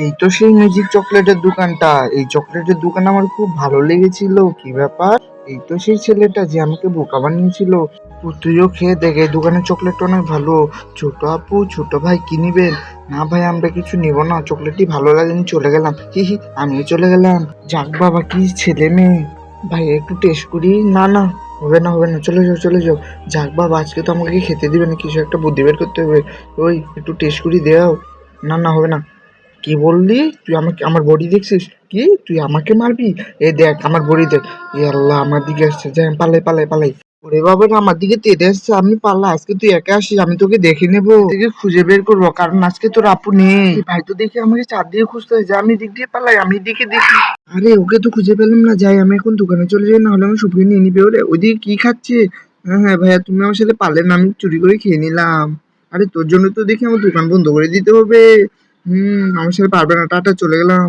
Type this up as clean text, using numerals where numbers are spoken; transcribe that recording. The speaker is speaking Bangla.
এই তো সেই ম্যাজিক চকলেটের দোকানটা। এই চকলেটের দোকান আমার খুব ভালো লেগেছিল। কি ব্যাপার? এই তো সেই ছেলেটা যে আমাকে বোকা বানিয়েছিল। তুইও খেয়ে দেখ, এই দোকানের চকলেট অনেক ভালো। ছোট আপু, ছোট ভাই কি নিবেন? না ভাই, আমরা কিছু নিব না, চকলেটটি ভালো লাগেনি, চলে গেলাম। হি হি, আমিও চলে গেলাম। যাক বাবা, কি ছেলে মেয়ে। ভাই একটু টেস্ট করি। না না, হবে না হবে না, চলে যাও চলে যাও। যাক বাবা, আজকে তো আমাকে খেতে দিবে না, কিছু একটা বুদ্ধি বের করতে হবে। ওই একটু টেস্ট করি দেও। না না, হবে না। কি বললি? তুই আমাকে, আমার বডি দেখছিস? কি তুই আমাকে মারবি? এ দেখ আমার বডি দেখ। এ আল্লাহ, আমার দিকে আসছে, যাই পালাই পালাই পালাই। ওরে বাবা রে, আমার দিকে তেড়ে আসছে, আমি পালা। আজকে তুই একা আসিস, আমি তোকে দেখে নেবো, তোকে খুঁজে বের করবো, কারণ আজকে তোর আপু নেই। ভাই তো দেখি আমাকে চার দিয়ে খুঁজতে হয়, যা আমি দিক দিয়ে পালাই, আমি দিকে দেখি। আরে ওকে তো খুঁজে পেলাম না, যাই আমি এখন দোকানে চলে যাই, না হলে আমি সুপ্রিম নিয়ে নিবে। ওরে ওইদিকে কি খাচ্ছে? হ্যাঁ হ্যাঁ ভাইয়া, তুমি আমার সাথে পারলে না, আমি চুরি করে খেয়ে নিলাম। আরে তোর জন্য তো দেখি আমার দোকান বন্ধ করে দিতে হবে। আমার সাথে পারবে না, টাটা, চলে গেলাম।